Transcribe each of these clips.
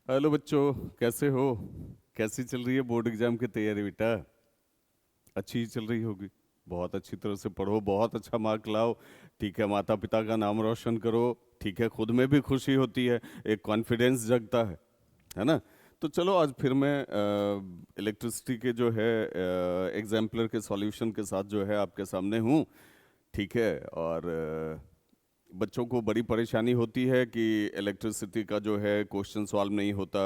Hello बच्चों, कैसे हो? कैसी चल रही है बोर्ड एग्जाम की तैयारी बेटा? अच्छी ही चल रही होगी। बहुत अच्छी तरह से पढ़ो, बहुत अच्छा मार्क लाओ। ठीक है, माता पिता का नाम रोशन करो। ठीक है, खुद में भी खुशी होती है, एक कॉन्फिडेंस जगता है ना? तो चलो आज फिर मैं इलेक्ट्रिसिटी के जो है एग्जाम्पलर के सॉल्यूशन के साथ जो है आपके सामने हूँ। ठीक है। और बच्चों को बड़ी परेशानी होती है कि इलेक्ट्रिसिटी का जो है क्वेश्चन सॉल्व नहीं होता,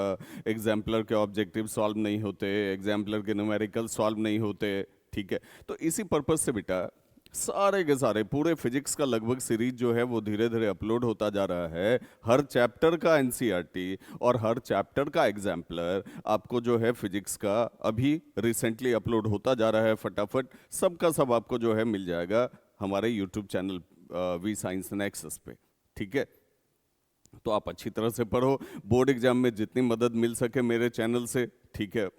एग्जाम्पलर के ऑब्जेक्टिव सॉल्व नहीं होते, एग्जाम्पलर के न्यूमेरिकल सॉल्व नहीं होते। ठीक है। तो इसी पर्पज से बेटा सारे के सारे पूरे फिजिक्स का लगभग सीरीज जो है वो धीरे धीरे अपलोड होता जा रहा है। हर चैप्टर का एनसीईआरटी और हर चैप्टर का एग्जाम्पलर आपको जो है फिजिक्स का अभी रिसेंटली अपलोड होता जा रहा है। फटाफट सबका सब आपको जो है मिल जाएगा हमारे YouTube channel we science nexus पे। ठीक है। तो आप अच्छी तरह से पढ़ो, बोर्ड एग्जाम में जितनी मदद मिल सके मेरे चैनल से। ठीक है,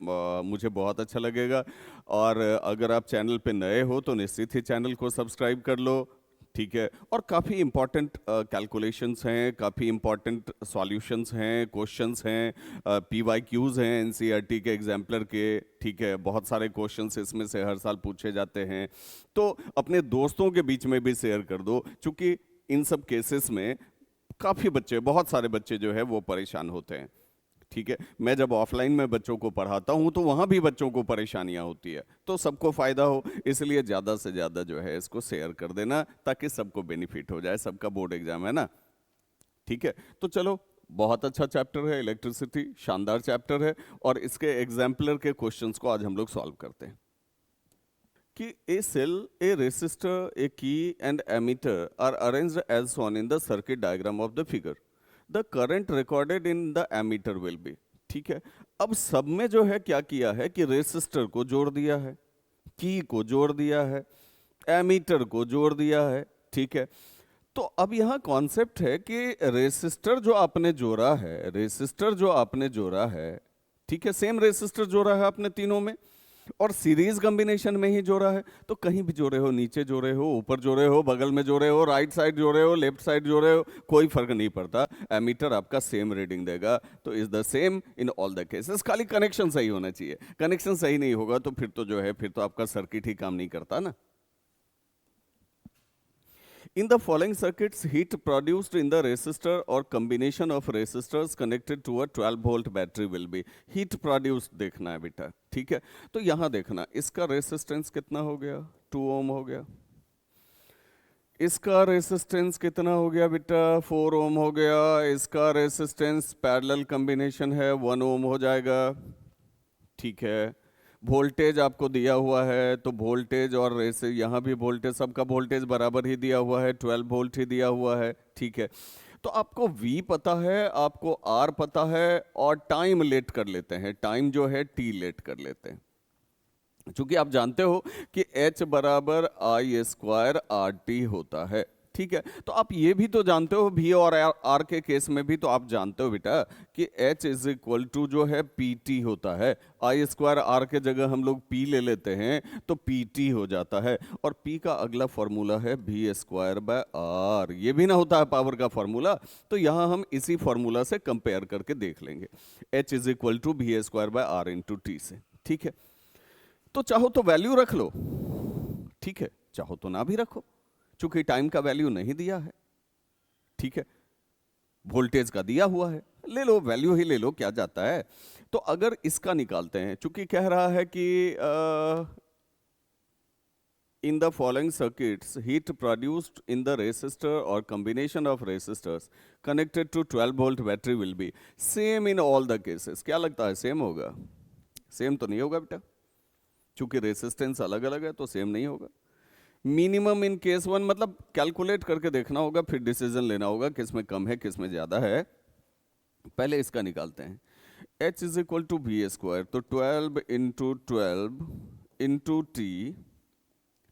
मुझे बहुत अच्छा लगेगा। और अगर आप चैनल पे नए हो तो निश्चित ही चैनल को सब्सक्राइब कर लो। ठीक है। और काफ़ी इंपॉर्टेंट कैलकुलेशंस हैं, काफ़ी इंपॉर्टेंट सॉल्यूशंस हैं, क्वेश्चंस हैं, पीवाईक्यूज हैं एनसीईआरटी के एग्जाम्पलर के। ठीक है, बहुत सारे क्वेश्चंस इसमें से हर साल पूछे जाते हैं। तो अपने दोस्तों के बीच में भी शेयर कर दो, क्योंकि इन सब केसेस में काफ़ी बच्चे, बहुत सारे बच्चे जो है वो परेशान होते हैं। ठीक है। मैं जब ऑफलाइन में बच्चों को पढ़ाता हूं तो वहां भी बच्चों को परेशानियां होती है, तो सबको फायदा हो इसलिए ज्यादा से ज्यादा जो है इसको शेयर कर देना, ताकि सबको बेनिफिट हो जाए। सबका बोर्ड एग्जाम है ना। ठीक है। तो चलो, बहुत अच्छा चैप्टर है इलेक्ट्रिसिटी, शानदार चैप्टर है। और इसके एग्जाम्पलर के क्वेश्चंस को आज हम लोग सॉल्व करते हैं कि ए cell, A resistor, a key and ammeter are arranged as shown in the circuit diagram of the figure. The current recorded in the ammeter will be. ठीक है। अब सब में जो है क्या किया है कि रेसिस्टर को जोड़ दिया है, की को जोड़ दिया है, एमीटर को जोड़ दिया है। ठीक है। तो अब यहां कॉन्सेप्ट है कि रेसिस्टर जो आपने जोड़ा है, रेसिस्टर जो आपने जोड़ा है, ठीक है, सेम रेसिस्टर जोड़ा है आपने तीनों में, और सीरीज कॉम्बिनेशन में ही जोड़ा है। तो कहीं भी जोड़े हो, नीचे जोड़े हो, ऊपर जोड़े हो, बगल में जोड़े हो, राइट साइड जोड़े हो, लेफ्ट साइड जोड़े हो, कोई फर्क नहीं पड़ता, एमीटर आपका सेम रीडिंग देगा। तो is the same in all the cases. खाली कनेक्शन सही होना चाहिए। कनेक्शन सही नहीं होगा तो फिर तो जो है फिर तो आपका सर्किट ही काम नहीं करता ना। In the following circuits, heat produced in the resistor or combination of resistors connected to a 12 volt battery will be। heat produced देखना है बेटा। ठीक है। तो यहां देखना, इसका रेसिस्टेंस कितना हो गया? 2 ओम हो गया। इसका रेसिस्टेंस कितना हो गया बेटा? 4 ओम हो गया। इसका रेसिस्टेंस पैरेलल कॉम्बिनेशन है, 1 ओम हो जाएगा। ठीक है। वोल्टेज आपको दिया हुआ है, तो वोल्टेज और रेसे यहाँ भी वोल्टेज, सबका वोल्टेज बराबर ही दिया हुआ है, 12 वोल्ट ही दिया हुआ है। ठीक है। तो आपको V पता है, आपको R पता है, और टाइम लेट कर लेते हैं, टाइम जो है T लेट कर लेते हैं। चूंकि आप जानते हो कि H बराबर आई स्क्वायर आर टी होता है। ठीक है। तो आप ये भी तो जानते हो, V और R के केस में भी तो आप जानते हो बेटा कि H इज इक्वल टू जो है PT होता है। आई स्क्वायर R के जगह हम लोग P ले लेते हैं तो PT हो जाता है। और P का अगला फॉर्मूला है V स्क्वायर बाय R। ये भी ना होता है पावर का फॉर्मूला। तो यहां हम इसी फॉर्मूला से कंपेयर करके देख लेंगे, H is equal to V square by R into T से। ठीक है। तो चाहो तो वैल्यू रख लो, ठीक है, चाहो तो ना भी रखो, चूंकि टाइम का वैल्यू नहीं दिया है। ठीक है। वोल्टेज का दिया हुआ है, ले लो, वैल्यू ही ले लो, क्या जाता है। तो अगर इसका निकालते हैं, चूंकि कह रहा है कि in the following circuits heat produced in the resistor और combination of resistors connected to 12 volt battery will be same in all the cases. क्या लगता है, सेम होगा? सेम तो नहीं होगा बेटा, चूंकि रेसिस्टेंस अलग अलग है तो सेम नहीं होगा। मिनिमम इन केस वन, मतलब कैलकुलेट करके देखना होगा, फिर डिसीजन लेना होगा किस में कम है किस में ज्यादा है। पहले इसका निकालते हैं, H is equal to V square, तो 12 इंटू 12 इंटू टी।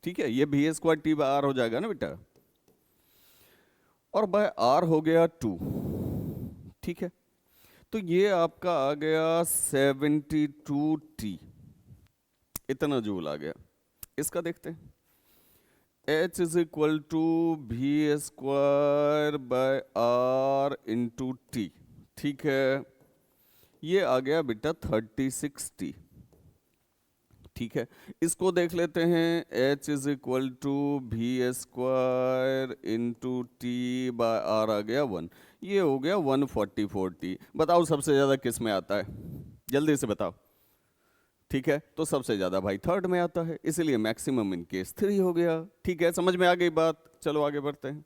ठीक है, ये V square T by R हो जाएगा ना बेटा, और बाय आर हो गया 2। ठीक है। तो ये आपका आ गया 72T, इतना जूल आ गया। इसका देखते हैं, H is equal to V square by R into T. ठीक है। ये आ गया बेटा 3060। ठीक है, इसको देख लेते हैं। H is equal to V square into T by R आ गया 1। ये हो गया 140/40। बताओ सबसे ज़्यादा किस में आता है, जल्दी से बताओ। ठीक है, तो सबसे ज़्यादा भाई थर्ड में आता है, इसलिए मैक्सिमम इन केस 3 हो गया। ठीक है, समझ में आ गई बात। चलो आगे बढ़ते हैं।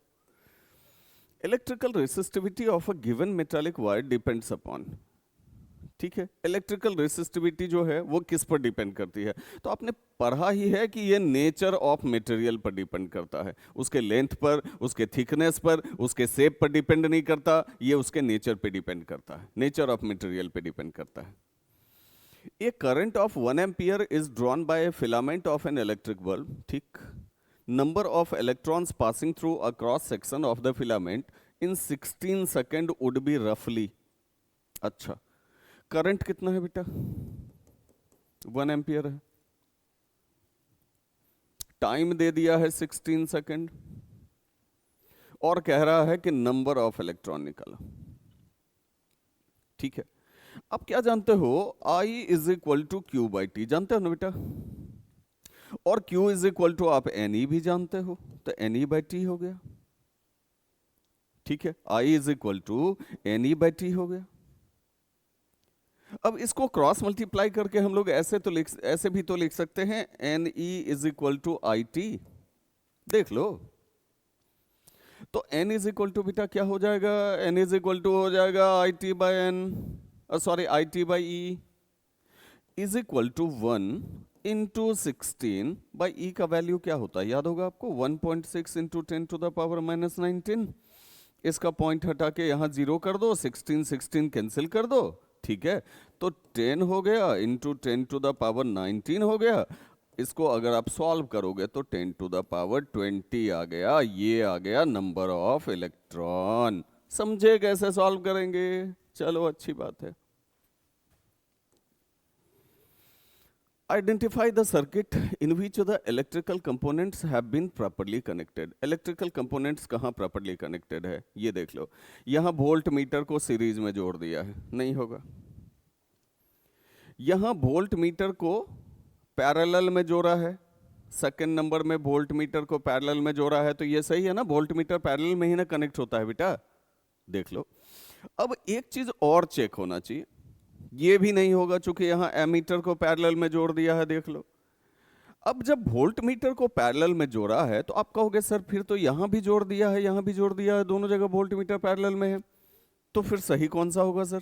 Electrical resistivity of a given metallic wire depends upon. ठीक है, इलेक्ट्रिकल रेसिस्टिविटी जो है वो किस पर डिपेंड करती है? तो आपने पढ़ा ही है कि ये नेचर ऑफ मटेरियल पर डिपेंड करता है, उसके लेंथ पर, उसके थिकनेस पर, उसके शेप पर डिपेंड नहीं करता, ये उसके नेचर पे डिपेंड करता है, नेचर ऑफ मटेरियल पे डिपेंड करता है। A current of 1 ampere is drawn by a filament of an electric bulb. ठीक, number of electrons passing through a cross section of the filament in 16 second would be roughly। अच्छा, current कितना है बेटा? 1 ampere है, time दे दिया है 16 second, और कह रहा है कि नंबर ऑफ इलेक्ट्रॉन निकाला। ठीक है, अब क्या जानते हो? I is equal to Q by T, जानते हो ना बेटा? और Q इज इक्वल टू आप NE भी जानते हो, तो NE बाई टी हो गया। ठीक है, I is equal to NE by T हो गया। अब इसको क्रॉस मल्टीप्लाई करके हम लोग ऐसे भी तो लिख सकते हैं, NE is equal to IT। देख लो, तो N इज इक्वल टू बेटा क्या हो जाएगा? N इज इक्वल टू हो जाएगा IT by N, sorry IT by E is equal to 1 into 16 by E का वैल्यू क्या होता है, याद होगा आपको? 1.6 into 10 to the power minus 19। इसका पॉइंट हटा के यहाँ 0 कर दो, 16 कैंसिल कर दो। ठीक है, तो 10 हो गया इंटू 10 टू द पावर 19 हो गया। इसको अगर आप सॉल्व करोगे तो 10 टू द पावर 20 आ गया। ये आ गया नंबर ऑफ इलेक्ट्रॉन। समझे कैसे सॉल्व करेंगे? चलो अच्छी बात है। Identify the circuit in which the electrical components have been properly connected। Electrical components कहाँ properly connected है, ये देख लो। यहाँ वोल्ट मीटर को सीरीज में जोड़ दिया है, नहीं होगा। यहाँ वोल्ट मीटर को पैरेलल में जोड़ा है, सेकंड नंबर में वोल्ट मीटर को पैरेलल में जोड़ा है, तो ये सही है ना? वोल्ट मीटर पैरेलल में ही ना कनेक्ट होता है बेटा, देख लो। अब एक चीज और चेक होना चाहिए, ये भी नहीं होगा चूंकि यहां एमीटर को पैरेलल में जोड़ दिया है, देख लो। अब जब वोल्ट मीटर को पैरेलल में जोड़ा है तो आप कहोगे सर फिर तो यहां भी जोड़ दिया है, यहां भी जोड़ दिया है, दोनों जगह वोल्ट मीटर पैरेलल में है, तो फिर सही कौन सा होगा सर?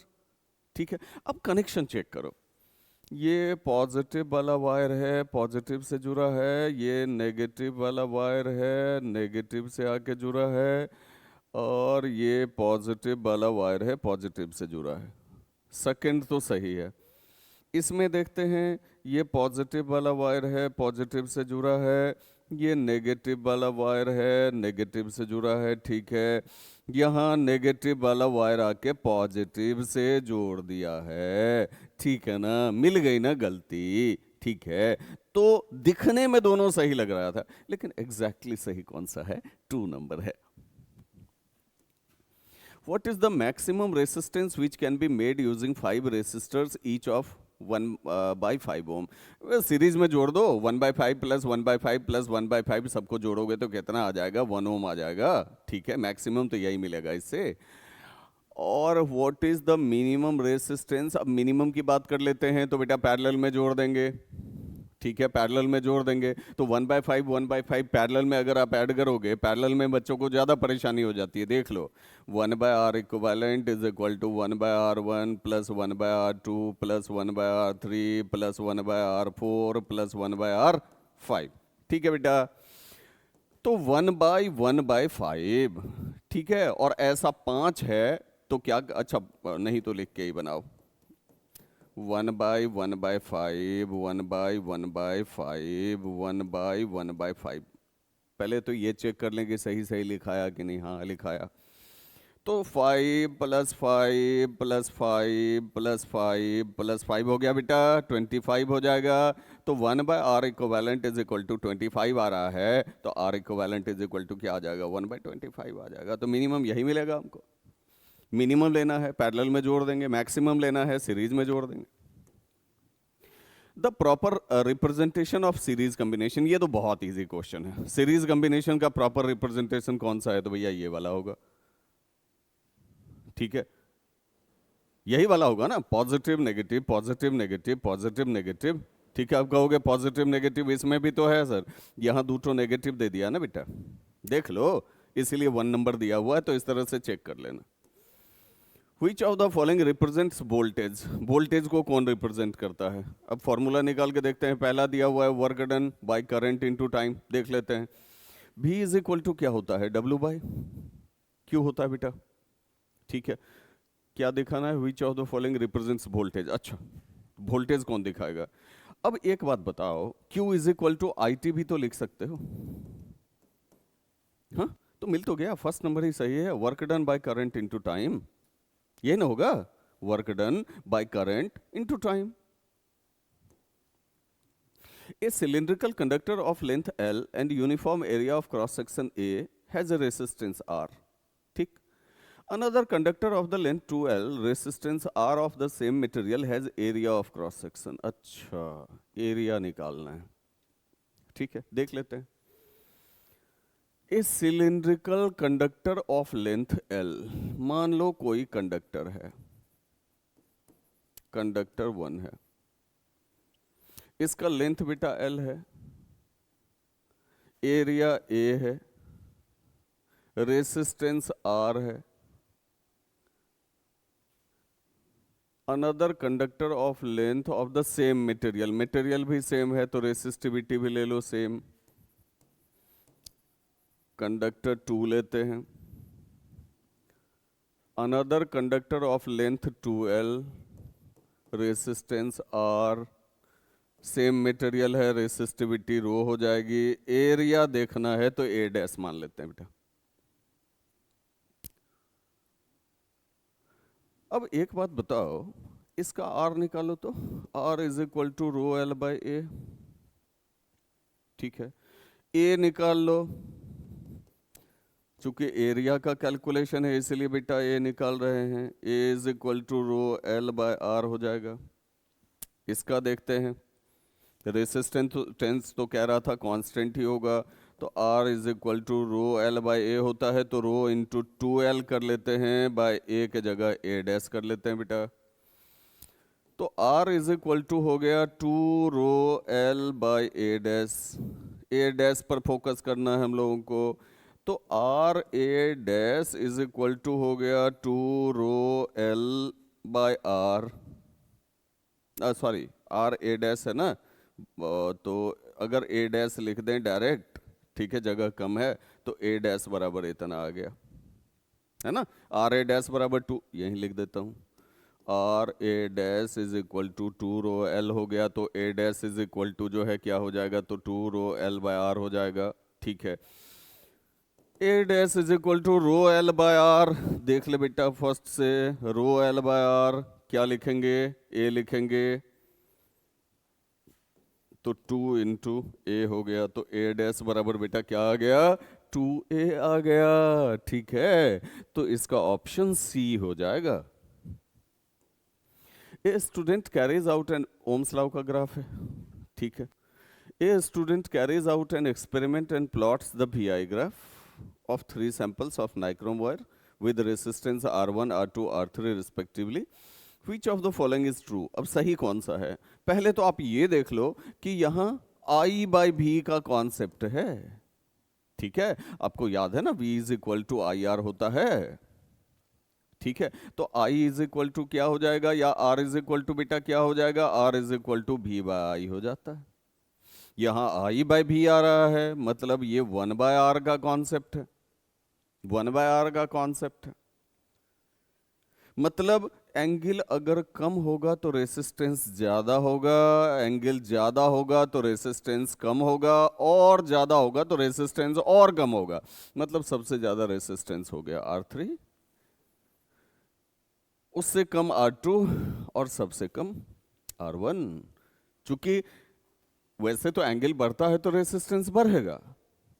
ठीक है, अब कनेक्शन चेक करो। ये पॉजिटिव वाला वायर है, पॉजिटिव से जुड़ा है, ये नेगेटिव वाला वायर है, नेगेटिव से आके जुड़ा है, और ये पॉजिटिव वाला वायर है, पॉजिटिव से जुड़ा है। सेकंड तो सही है। इसमें देखते हैं, ये पॉजिटिव वाला वायर है, पॉजिटिव से जुड़ा है, ये नेगेटिव वाला वायर है, नेगेटिव से जुड़ा है। ठीक है, यहाँ नेगेटिव वाला वायर आके पॉजिटिव से जोड़ दिया है। ठीक है ना, मिल गई ना गलती? ठीक है, तो दिखने में दोनों सही लग रहा था, लेकिन एग्जैक्टली सही कौन सा है? 2 नंबर है। What is the maximum resistance which can be made using 5 resistors each of 1/5 ohm? Series में जोड़ दो, 1/5 प्लस 1/5 प्लस 1/5 सबको जोड़ोगे तो कितना आ जाएगा? 1 ओम आ जाएगा। ठीक है, मैक्सिमम तो यही मिलेगा इससे। और what is the minimum resistance? अब मिनिमम की बात कर लेते हैं, तो बेटा पैरेलल में जोड़ देंगे। ठीक है, पैरेलल में जोड़ देंगे तो 1/5 पैरेलल में अगर आप ऐड करोगे, पैरेलल में बच्चों को ज़्यादा परेशानी हो जाती है, देख लो। 1/R equivalent is equal to 1/R1 plus 1/R2 plus 1/R3 plus 1/R4 plus 1/R5। ठीक है बेटा, तो 1/1/5। ठीक है, और ऐसा 5 है तो क्या? अच्छा नहीं तो लिख के ही बनाओ, 1/1/5 1/1/5 1/1/5। पहले तो ये चेक कर लें कि सही सही लिखाया कि नहीं। हाँ लिखाया। तो 5 + 5 + 5 + 5 + 5 हो गया बेटा, 25 हो जाएगा। तो 1/R equivalent is equal to 25 आ रहा है, तो R equivalent is equal to क्या आ जाएगा? 1/25 आ जाएगा। तो मिनिमम यही मिलेगा हमको। मिनिमम लेना है पैरेलल में जोड़ देंगे, मैक्सिमम लेना है सीरीज में जोड़ देंगे। The proper representation of series combination, ये तो बहुत इजी क्वेश्चन है। सीरीज कॉम्बिनेशन का प्रॉपर रिप्रेजेंटेशन कौन सा है, तो भैया ये वाला होगा, ठीक है, यही वाला होगा ना, positive negative positive negative positive negative, ठीक है। आप कहोगे पॉजिटिव नेगेटिव इसमें भी तो है सर, यहाँ दूसरों नेगेटिव दे दिया ना बेटा, देख लो, इसीलिए 1 नंबर दिया हुआ है, तो इस तरह से चेक कर लेना। Which of the following represents voltage? Voltage को कौन रिप्रेजेंट करता है? अब फॉर्मूला निकाल के देखते हैं। पहला दिया हुआ है work done by current into time, देख लेते हैं। V इज इक्वल टू क्या होता है, W बाय Q होता है बेटा, ठीक है। क्या दिखाना है, which of the following represents voltage. अच्छा, वोल्टेज कौन दिखाएगा। अब एक बात बताओ, Q is equal to IT भी तो लिख सकते हो, हाँ, तो मिल तो गया, फर्स्ट नंबर ही सही है, work done by current into time, ये ना होगा, work done by current into time. A cylindrical conductor of length L and uniform area of cross section A has a resistance R, ठीक। Another conductor of the length 2L, resistance R of the same material has area of cross section। अच्छा, area निकालना है, ठीक है, देख लेते हैं। A cylindrical conductor of length L, मान लो कोई कंडक्टर है, कंडक्टर 1 है, इसका लेंथ बेटा L है, एरिया A है, रेसिस्टेंस R है। Another conductor of length of the same material, material भी सेम है तो रेसिस्टिविटी भी ले लो सेम। कंडक्टर 2 लेते हैं, another conductor of length 2L, resistance R, same material है, रेसिस्टिविटी रो हो जाएगी। एरिया देखना है तो A डैश मान लेते हैं बेटा। अब एक बात बताओ, इसका R निकालो तो R is equal to rho L by A, ठीक है। A निकाल लो, चूंकि एरिया का कैलकुलेशन है इसलिए बेटा A निकाल रहे हैं, A is equal to rho L by R हो जाएगा। इसका देखते हैं, रेसिस्टेंस तो कह रहा था कांस्टेंट ही होगा, तो R is equal to rho L by A होता है, तो रो इंटू 2L कर लेते हैं, बाय A के जगह A डैश कर लेते हैं बेटा। तो R इज इक्वल टू हो गया 2 rho L by A dash, A dash पर फोकस करना है हम लोगों को, तो R A dash is equal to हो गया 2 rho L by R, sorry R A dash है ना, तो अगर A डैश लिख दें डायरेक्ट, ठीक है, जगह कम है, तो A डैश बराबर इतना आ गया, है ना। R A डैश बराबर 2, यहीं लिख देता हूँ, R A dash is equal to 2 rho L हो गया, तो A dash is equal to जो है क्या हो जाएगा, तो 2 रो L बाय R हो जाएगा, ठीक है। A dash is equal to rho L by R, देख ले बेटा फर्स्ट से, रो L बाय R क्या लिखेंगे, A लिखेंगे, तो 2 इंटू A हो गया, तो A डैश बराबर बेटा क्या आ गया, 2A आ गया, ठीक है। तो इसका ऑप्शन C हो जाएगा। A student carries out an, Ohm's law का ग्राफ है, ठीक है। A student carries out an experiment and plots the VI graph of 3 samples of nichrome wire with resistance R1, R2, R3 respectively. Which of the following is true? अब सही कौन सा है? पहले तो आप ये देख लो कि यहाँ I by V का कॉन्सेप्ट है, ठीक है, आपको याद है ना, V is equal to IR होता है, ठीक है। तो I इज इक्वल टू क्या हो जाएगा, या R इज इक्वल टू बेटा क्या हो जाएगा, R is equal to V by I हो जाता है। यहाँ I बाय V आ रहा है, मतलब ये 1 बाय R का कॉन्सेप्ट है, 1 बाय R का कॉन्सेप्ट है, मतलब एंगल अगर कम होगा तो रेसिस्टेंस ज्यादा होगा, एंगल ज्यादा होगा तो रेसिस्टेंस कम होगा, और ज्यादा होगा तो रेसिस्टेंस और कम होगा, मतलब सबसे ज्यादा रेसिस्टेंस हो गया R3, उससे कम R2 और सबसे कम R1। चूंकि वैसे तो एंगल बढ़ता है तो रेसिस्टेंस बढ़ेगा,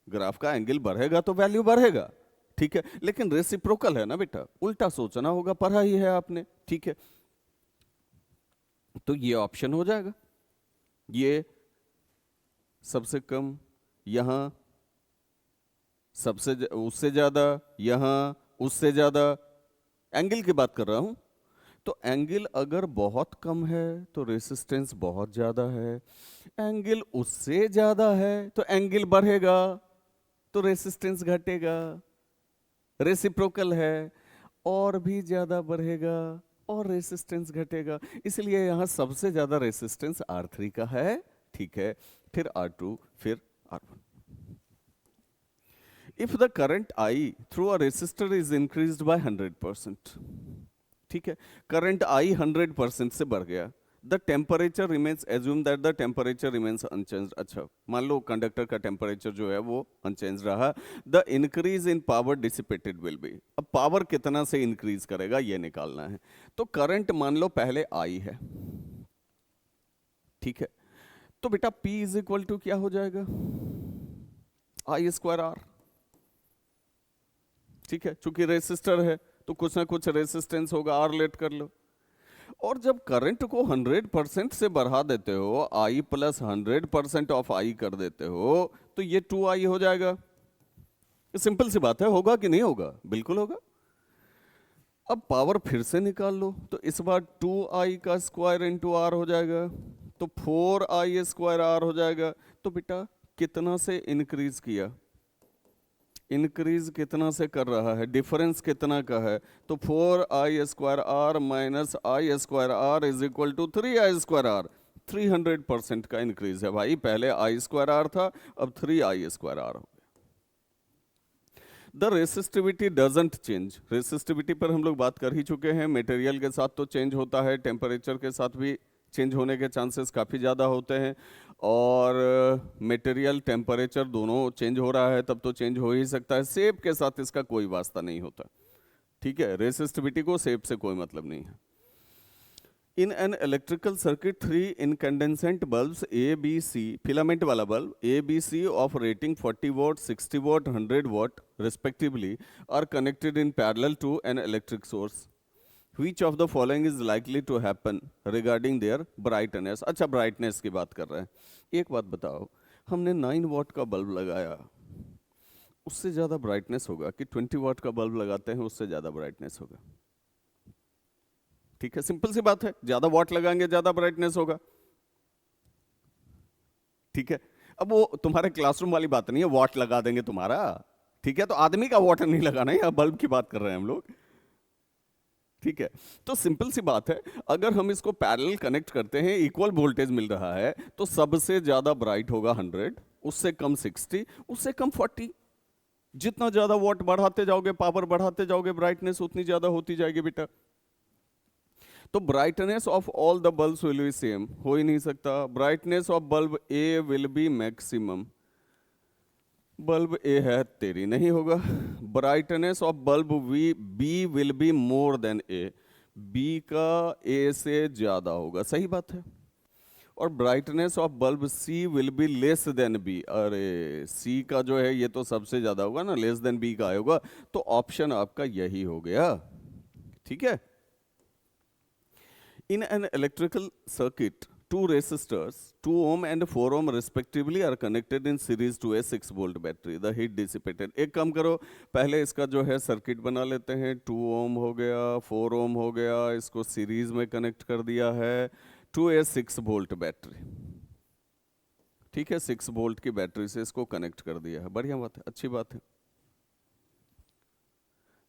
ग्राफ का एंगल बढ़ेगा तो वैल्यू बढ़ेगा, ठीक है, लेकिन रेसिप्रोकल है ना बेटा, उल्टा सोचना होगा, पढ़ा ही है आपने, ठीक है। तो ये ऑप्शन हो जाएगा, ये सबसे कम, यहां उससे ज्यादा, यहां उससे ज्यादा, एंगल की बात कर रहा हूं। तो एंगल अगर बहुत कम है तो रेसिस्टेंस बहुत ज्यादा है, एंगल उससे ज्यादा है तो एंगल बढ़ेगा तो रेसिस्टेंस घटेगा, रेसिप्रोकल है और भी ज्यादा बढ़ेगा और रेसिस्टेंस घटेगा, इसलिए यहां सबसे ज्यादा रेसिस्टेंस R3 का है, ठीक है। फिर R2, फिर R1। If the current I through a resistor is increased by 100%, ठीक है, करंट I 100% से बढ़ गया, the temperature remains, assume that the temperature remains unchanged, अच्छा मान लो कंडक्टर का टेम्परेचर जो है वो अनचेंज रहा, the increase in power dissipated will be, अब पावर कितना से इंक्रीज करेगा ये निकालना है। तो करंट मान लो पहले I है, ठीक है, तो बेटा P इज इक्वल टू क्या हो जाएगा, I स्क्वायर R, ठीक है, चूंकि रेसिस्टर है तो कुछ ना कुछ रेसिस्टेंस होगा, R लेट कर लो। और जब करंट को 100% से बढ़ा देते हो, I प्लस 100% ऑफ I कर देते हो, तो ये 2I हो जाएगा। सिंपल सी बात है, होगा कि नहीं होगा, बिल्कुल होगा। अब पावर फिर से निकाल लो, तो इस बार 2I का स्क्वायर इंटू R हो जाएगा, तो 4I स्क्वायर R हो जाएगा। तो बेटा कितना से इंक्रीज किया, इंक्रीज कितना से कर रहा है, डिफरेंस कितना का है, तो 4I square R minus I square R is equal to 3I square R, 300% का इंक्रीज है भाई, पहले I स्क्वायर R था, अब 3I स्क्वायर R हो गया। The resistivity doesn't change, resistivity पर हम लोग बात कर ही चुके हैं, मटेरियल के साथ तो चेंज होता है, टेम्परेचर के साथ भी चेंज होने के चांसेस काफ़ी ज़्यादा होते हैं, और मटेरियल टेम्परेचर दोनों चेंज हो रहा है तब तो चेंज हो ही सकता है, शेप के साथ इसका कोई वास्ता नहीं होता, ठीक है, रेसिस्टिविटी को शेप से कोई मतलब नहीं है। In an electrical circuit 3 incandescent bulbs A B C, filament वाला bulb A B C of rating 40 watt, 60 watt, 100 watt respectively are connected in parallel to an electric source, Which of the following is likely to happen regarding their brightness? अच्छा brightness की बात कर रहे हैं। एक बात बताओ, हमने 9 वॉट का बल्ब लगाया, उससे ज़्यादा ब्राइटनेस होगा कि 20 वॉट का बल्ब लगाते हैं उससे ज़्यादा ब्राइटनेस होगा? ठीक है, सिंपल सी बात है, ज़्यादा वॉट लगाएंगे ज़्यादा ब्राइटनेस होगा, ठीक है। अब वो तुम्हारे क्लासरूम वाली बात नहीं है, वॉट लगा देंगे तुम्हारा, ठीक है, तो आदमी का वॉट नहीं लगाना है, बल्ब की बात कर रहे हैं हम लोग, ठीक है। तो सिंपल सी बात है, अगर हम इसको पैरेलल कनेक्ट करते हैं, इक्वल वोल्टेज मिल रहा है, तो सबसे ज्यादा ब्राइट होगा 100, उससे कम 60, उससे कम 40। जितना ज्यादा वॉट बढ़ाते जाओगे, पावर बढ़ाते जाओगे, ब्राइटनेस उतनी ज्यादा होती जाएगी बेटा। तो brightness of all the bulbs will be same, हो ही नहीं सकता। Brightness of bulb A will be maximum, bulb A है तेरी नहीं होगा। Brightness of bulb B will be more than A, B का ए से ज्यादा होगा, सही बात है। और brightness of bulb C will be less than B, अरे सी का जो है ये तो सबसे ज्यादा होगा ना, लेस देन बी का आएगा, तो ऑप्शन आपका यही हो गया, ठीक है। In an electrical circuit two resistors 2 ohm and 4 ohm respectively are connected in series to a 6 volt battery, the heat dissipated, एक काम करो, पहले इसका जो है सर्किट बना लेते हैं, 2 ohm हो गया, 4 ohm हो गया, इसको सीरीज में कनेक्ट कर दिया है टू ए 6 वोल्ट बैटरी, ठीक है, 6 वोल्ट की बैटरी से इसको कनेक्ट कर दिया है, बढ़िया बात है, अच्छी बात है।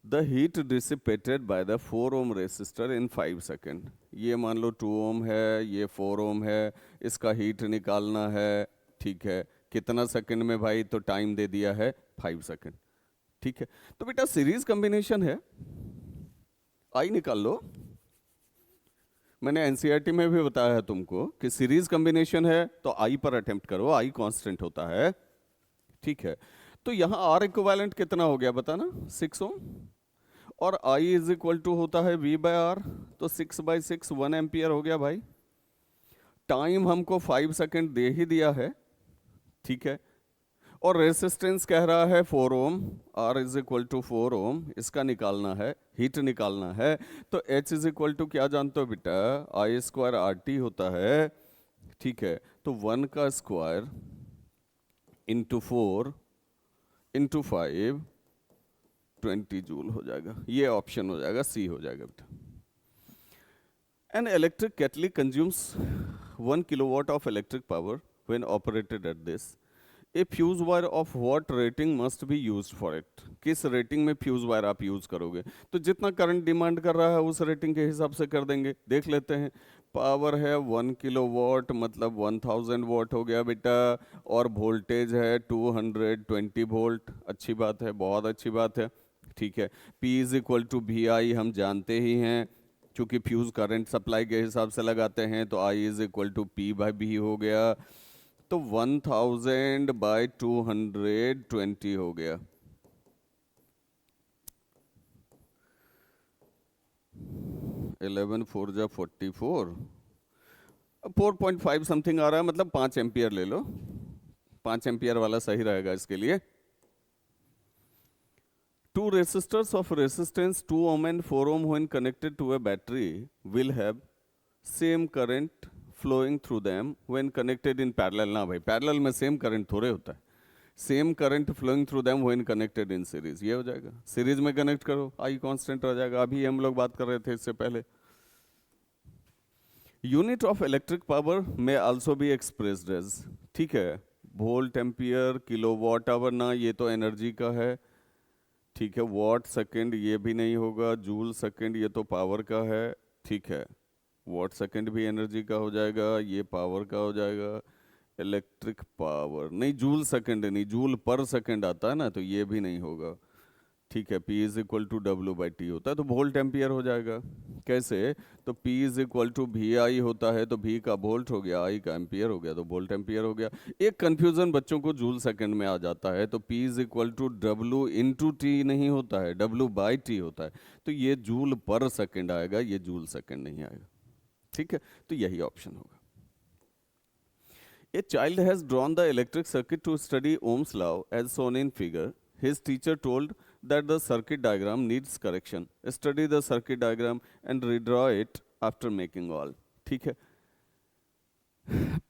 The heat dissipated by the 4 ohm resistor in 5 second, ये मान लो 2 ohm है, ये 4 ohm है, इसका हीट निकालना है, ठीक है, कितना सेकंड में भाई, तो टाइम दे दिया है 5 सेकंड, ठीक है। तो बेटा सीरीज कॉम्बिनेशन है, आई निकाल लो, मैंने एनसीईआरटी में भी बताया है तुमको कि सीरीज कॉम्बिनेशन है तो आई पर अटेम्प्ट करो, आई कांस्टेंट होता है, ठीक है। तो यहां आर इक्विवेलेंट कितना हो गया बताना, 6 ओम, और I इज इक्वल टू होता है V बाय आर, तो 6/6 1 एम्पियर हो गया भाई। टाइम हमको 5 सेकेंड दे ही दिया है, ठीक है, और रेसिस्टेंस कह रहा है 4 ओम, R इज इक्वल टू 4 ओम, इसका निकालना है, हीट निकालना है। तो H इज इक्वल टू क्या जानते हो बेटा, आई स्क्वायर आर टी होता है, ठीक है। तो 1 का स्क्वायर इंटू 4 इंटू 5 20 जूल हो जाएगा, ये ऑप्शन हो जाएगा, सी हो जाएगा बेटा। An electric kettle consumes 1 kilowatt of electric power when operated at this. A fuse wire of what rating must be used for it? किस रेटिंग में फ्यूज वायर आप यूज करोगे? तो जितना करंट डिमांड कर रहा है उस रेटिंग के हिसाब से कर देंगे। देख लेते हैं, पावर है 1 किलोवाट मतलब 1000 वाट हो गया बेटा, और वोल्टेज है 220 वोल्ट। अच्छी बात है, बहुत अच्छी बात है, ठीक है। P is equal to V I हम जानते ही हैं, क्योंकि फ्यूज करंट सप्लाई के हिसाब से लगाते हैं, तो I is equal to P by B हो गया। तो 1000 बाई 220 हो गया, 11 4 जा 44, 4.5 समथिंग आ रहा है, मतलब 5 एम्पियर ले लो, 5 एम्पियर वाला सही रहेगा इसके लिए। Two resistors of resistance 2 ohm and 4 ohm when connected to a battery will have same current flowing through them when connected in parallel। ना भाई, पैरेलल में सेम करंट थोड़े होता है, same current flowing through them when connected in series, ये हो जाएगा। Series में कनेक्ट करो, आई कांस्टेंट रह जाएगा, अभी हम लोग बात कर रहे थे इससे पहले। Unit of electric power may also be expressed as, ठीक है, volt ampere kilowatt hour, ना ये तो एनर्जी का है, ठीक है। वॉट सेकंड ये भी नहीं होगा, जूल सेकंड ये तो पावर का है, ठीक है। वॉट सेकंड भी एनर्जी का हो जाएगा, ये पावर का हो जाएगा। इलेक्ट्रिक पावर नहीं, जूल सेकंड नहीं, जूल पर सेकंड आता है ना, तो ये भी नहीं होगा, ठीक है। P is equal to W by T होता है, तो वोल्ट एम्पियर हो जाएगा। कैसे, तो P is equal to V I होता है, तो V का वोल्ट हो गया, I का एम्पियर हो गया, तो वोल्ट एम्पियर हो गया। एक कंफ्यूजन बच्चों को जूल सेकंड में आ जाता है, तो P is equal to W into T नहीं होता है, डब्ल्यू बाई टी होता है, तो ये जूल पर सेकंड आएगा, ये जूल सेकंड नहीं आएगा, ठीक है। तो यही ऑप्शन होगा। A child has drawn the electric circuit to study Ohm's law as shown in figure. His teacher told that the circuit diagram needs correction. Study the circuit diagram and redraw it after making all। ठीक है,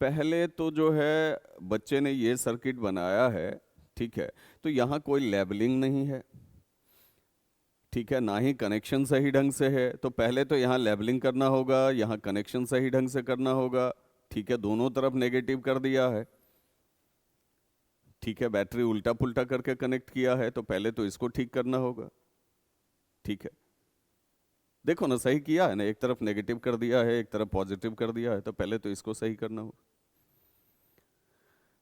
पहले तो जो है बच्चे ने ये circuit बनाया है, ठीक है, तो यहाँ कोई लेबलिंग नहीं है, ठीक है, ना ही कनेक्शन सही ढंग से है, तो पहले तो यहाँ लेबलिंग करना होगा, यहाँ कनेक्शन सही ढंग से करना होगा, ठीक है। दोनों तरफ नेगेटिव कर दिया है, ठीक है, बैटरी उल्टा पुल्टा करके कनेक्ट किया है, तो पहले तो इसको ठीक करना होगा, ठीक है। देखो ना, सही किया है ना, एक तरफ नेगेटिव कर दिया है, एक तरफ पॉजिटिव कर दिया है, तो पहले तो इसको सही करना होगा।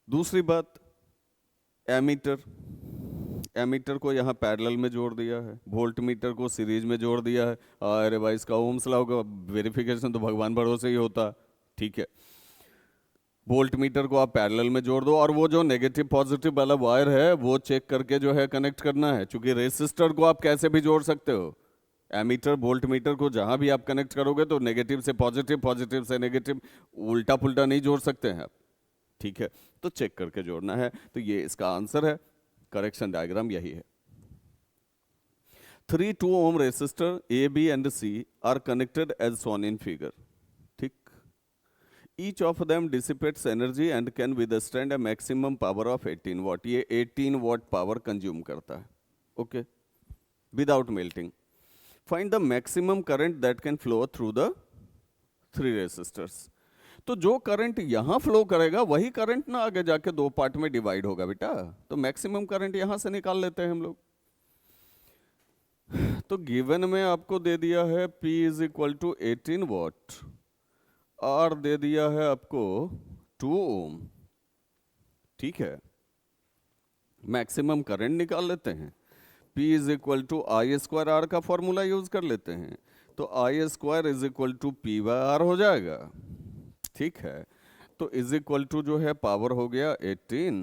दूसरी बात, एमीटर, एमीटर को यहाँ पैरेलल में जोड़ दिया है, वोल्ट मीटर को सीरीज में जोड़ दिया है। अरे भाई, इसका ओम्स लॉ का वेरिफिकेशन तो भगवान भरोसे ही होता, ठीक है। वोल्ट मीटर को आप पैरेलल में जोड़ दो, और वो जो नेगेटिव पॉजिटिव वाला वायर है वो चेक करके जो है कनेक्ट करना है, क्योंकि रेसिस्टर को आप कैसे भी जोड़ सकते हो, एमीटर वोल्ट मीटर को जहां भी आप कनेक्ट करोगे तो नेगेटिव से पॉजिटिव, पॉजिटिव से नेगेटिव, उल्टा पुल्टा नहीं जोड़ सकते हैं आप, ठीक है। तो चेक करके जोड़ना है, तो ये इसका आंसर है, करेक्शन डायग्राम यही है। 3 2 ohm resistor A, B and C are connected as shown in figure, ठीक। Each of them dissipates energy and can withstand a maximum power of 18 watt। ये 18 watt पावर कंज्यूम करता है, okay, without melting. Find the maximum current that can flow through the 3 resistors। तो जो current यहां flow करेगा वही current ना आगे जाके दो पार्ट में डिवाइड होगा बेटा, तो मैक्सिमम करंट यहां से निकाल लेते हैं हम लोग। तो गिवन में आपको दे दिया है P is equal to 18 watt, R दे दिया है आपको 2 ओम, ठीक है। मैक्सिमम करंट निकाल लेते हैं, P is equal to I square R का फॉर्मूला यूज कर लेते हैं, तो I square is equal to P by R हो जाएगा, ठीक है। तो इज इक्वल टू जो है पावर हो गया 18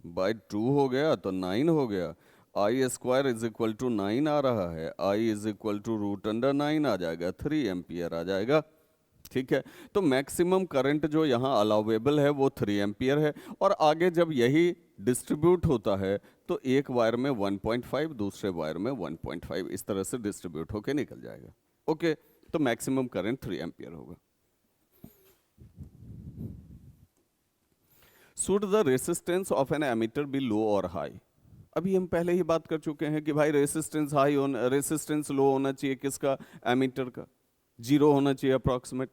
बाई 2 हो गया, तो 9 हो गया। I square is equal to 9 आ रहा है, I is equal to root under 9 आ जाएगा, 3 एम्पियर आ जाएगा, ठीक है, तो मैक्सिमम करंट जो यहाँ अलाउेबल है वो 3 एम्पियर है, और आगे जब यही डिस्ट्रीब्यूट होता है तो एक वायर में 1.5, दूसरे वायर में 1.5, इस तरह से डिस्ट्रीब्यूट होके निकल जाएगा। ओके, तो मैक्सिमम करंट 3 एम्पियर होगा। Should the resistance of an ammeter be low और हाई? अभी हम पहले ही बात कर चुके हैं कि भाई रेसिस्टेंस हाई होना, रेसिस्टेंस लो होना चाहिए किसका? एमीटर का। 0 होना चाहिए approximate.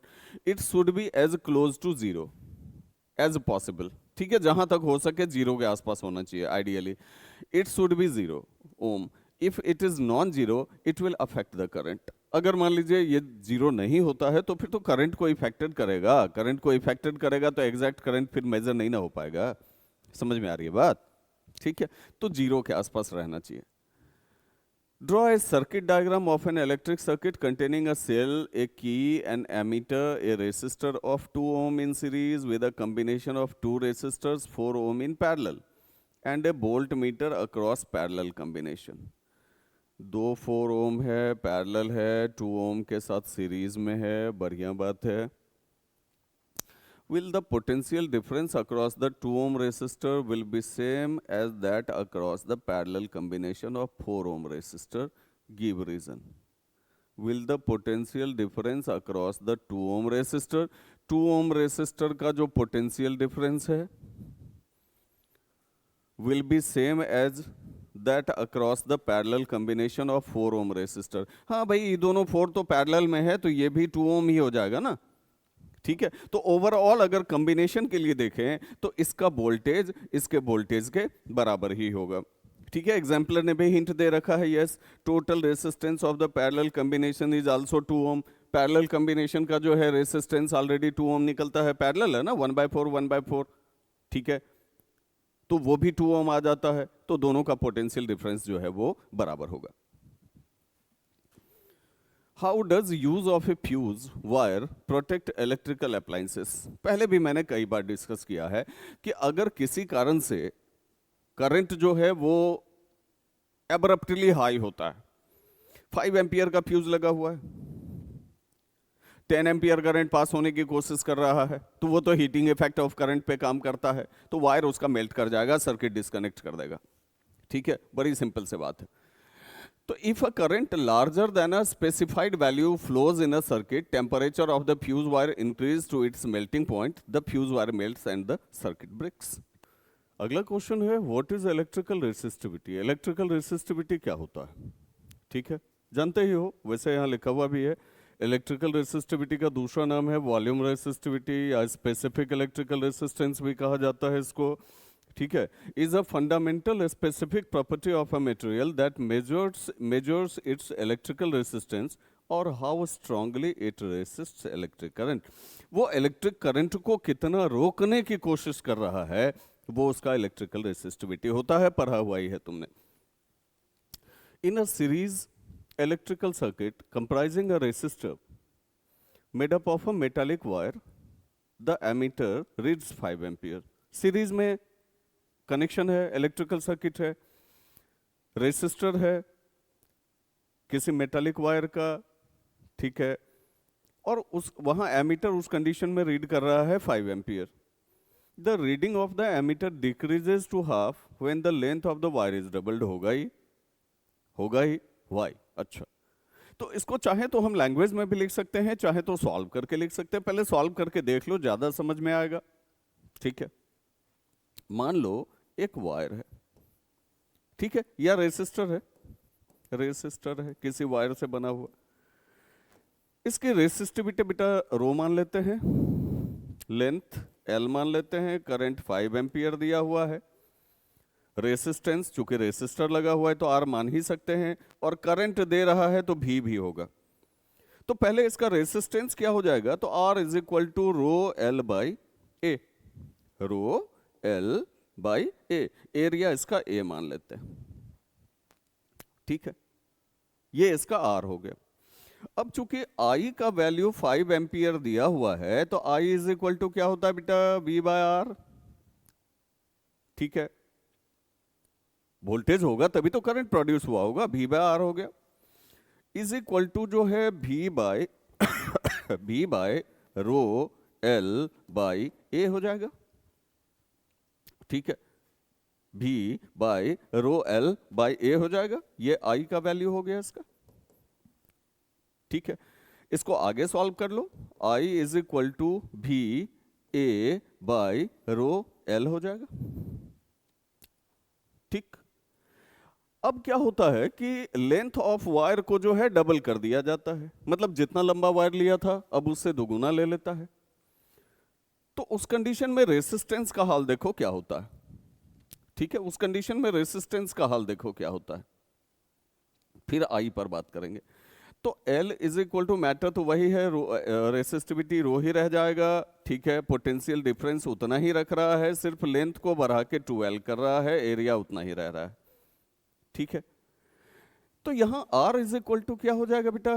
It should be as close to 0 as possible. ठीक है, जहां तक हो सके 0 के आसपास होना चाहिए ideally. It should be 0 ohm. If it is non zero it will affect the current. अगर मान लीजिए ये 0 नहीं होता है तो फिर तो करंट को इफेक्टेड करेगा, करंट को इफेक्टेड करेगा तो एग्जैक्ट करंट फिर मेजर नहीं ना हो पाएगा। समझ में आ रही है बात? ठीक है, तो 0 के आसपास रहना चाहिए। Draw a circuit diagram of an electric circuit containing a cell, a key, an ammeter, a resistor of 2 ohm in series with a combination of 2 resistors 4 ohm in parallel and a voltmeter across parallel combination. 2 4 ohm है, parallel है, 2 ohm के साथ series में है, बढ़िया बात है। Will the potential difference across the 2 ohm resistor will be same as that across the parallel combination of 4 ohm resistor? Give reason. Will the potential difference across the 2 ohm resistor, 2 ohm resistor का जो potential difference है will be same as that across the parallel combination of 4 ohm resistor? हाँ भाई, ये दोनों 4 तो parallel में है तो ये भी 2 ohm ही हो जाएगा ना। ठीक है, तो ओवरऑल अगर कॉम्बिनेशन के लिए देखें तो इसका वोल्टेज इसके वोल्टेज के बराबर ही होगा। ठीक है, एग्जाम्पलर ने भी हिंट दे रखा है, yes total resistance of the parallel combination is also 2 ohm. Parallel combination का जो है रेसिस्टेंस ऑलरेडी 2 ओम निकलता है, पैरेलल है ना, 1/4 1/4। ठीक है, तो वो भी 2 ओम आ जाता है, तो दोनों का पोटेंशियल डिफरेंस जो है वो बराबर होगा। How does use of a fuse wire protect electrical appliances? पहले भी मैंने कई बार डिस्कस किया है कि अगर किसी कारण से करंट जो है वो एब्रप्टली हाई होता है, 5 एम्पियर का फ्यूज लगा हुआ है, 10 एम्पियर करंट पास होने की कोशिश कर रहा है, तो वो तो हीटिंग इफेक्ट ऑफ करंट पे काम करता है, तो वायर उसका मेल्ट कर जाएगा, सर्किट डिस्कनेक्ट कर देगा। ठीक है, बड़ी सिंपल से बात है। तो if a current larger than a specified value flows in a circuit, temperature of the fuse wire increases to its melting point, the fuse wire melts and the circuit breaks. अगला question है, what is electrical resistivity? Electrical resistivity क्या होता है? ठीक है, जानते ही हो, वैसे यहाँ लिखा हुआ भी है। इलेक्ट्रिकल रेसिस्टिविटी का दूसरा नाम है वॉल्यूम रेसिस्टिविटी या स्पेसिफिक इलेक्ट्रिकल रेसिस्टेंस भी कहा जाता है इसको। ठीक है, is a fundamental specific property of a material that measures its electrical resistance or how strongly it resists electric current. वो इलेक्ट्रिक करंट को कितना रोकने की कोशिश कर रहा है, वो उसका इलेक्ट्रिकल रेसिस्टिविटी होता है, पढ़ा हुआ ही है तुमने। In a series electrical circuit comprising a resistor made up of a metallic wire, the ammeter reads 5 ampere. Series में कनेक्शन है, इलेक्ट्रिकल सर्किट है, रेसिस्टर है किसी मेटालिक वायर का, ठीक है, और उस वहां एमीटर उस कंडीशन में रीड कर रहा है 5 ampere. The reading of the ammeter decreases to half when the length of the wire is doubled. होगा ही वाई। अच्छा, तो इसको चाहे तो हम लैंग्वेज में भी लिख सकते हैं, चाहे तो सॉल्व करके लिख सकते हैं। पहले सॉल्व करके देख लो, ज्यादा समझ में आएगा। ठीक है, मान लो एक वायर है, ठीक है, या रेसिस्टर है किसी वायर से बना हुआ। इसकी रेसिस्टिविटी बेटा रो मान लेते हैं, लेंथ एल मान लेते हैं, करंट 5 एम्पियर दिया हुआ है, रेसिस्टेंस चूंकि रेसिस्टर लगा हुआ है तो आर मान ही सकते हैं, और करंट दे रहा है तो भी होगा। तो पहले इसका रेसिस्टेंस क्या हो जाएगा, तो R is equal to rho L by A, rho L by A, area इसका ए मान लेते हैं। ठीक है, ये इसका आर हो गया। अब चूंकि आई का वैल्यू 5 एम्पियर दिया हुआ है तो आई इज इक्वल टू क्या होता है बेटा, वी बाय आर। ठीक है, वोल्टेज होगा तभी तो करंट प्रोड्यूस हुआ होगा, वी बाय आर हो गया। इज इक्वल टू जो है V by rho L by A हो जाएगा, ठीक है, V by rho L by A हो जाएगा, ये I का वैल्यू हो गया इसका, ठीक है। इसको आगे सॉल्व कर लो, I इज इक्वल टू भी ए बाई रो एल हो जाएगा, ठीक। अब क्या होता है कि लेंथ ऑफ वायर को जो है डबल कर दिया जाता है, मतलब जितना लंबा वायर लिया था अब उससे दोगुना ले लेता है। तो उस कंडीशन में रेसिस्टेंस का हाल देखो क्या होता है, ठीक है, उस कंडीशन में रेसिस्टेंस का हाल देखो क्या होता है, फिर आई पर बात करेंगे। तो L is equal to matter तो वही है, रेसिस्टिविटी रो ही रह जाएगा, ठीक है, पोटेंशियल डिफरेंस उतना ही रख रहा है, सिर्फ लेंथ को बढ़ा के 2L कर रहा है, एरिया उतना ही रह रहा है, ठीक है। तो यहां R इज इक्वल टू क्या हो जाएगा बेटा,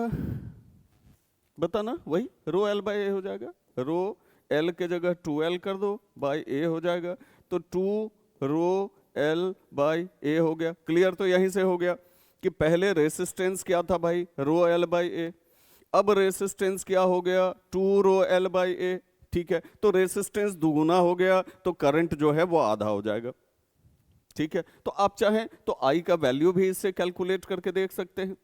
बताना, वही रो एल बाई ए हो जाएगा, रो एल के जगह 2L कर दो बाई ए हो जाएगा, तो 2 रो एल बाई ए हो गया। क्लियर? तो यहीं से हो गया कि पहले रेसिस्टेंस क्या था भाई, रो एल बाई ए, अब रेसिस्टेंस क्या हो गया, 2 रो एल बाई ए, ठीक है। तो रेसिस्टेंस दुगुना हो गया तो करंट जो है वो आधा हो जाएगा, ठीक है। तो आप चाहें तो आई का वैल्यू भी इससे कैलकुलेट करके देख सकते हैं,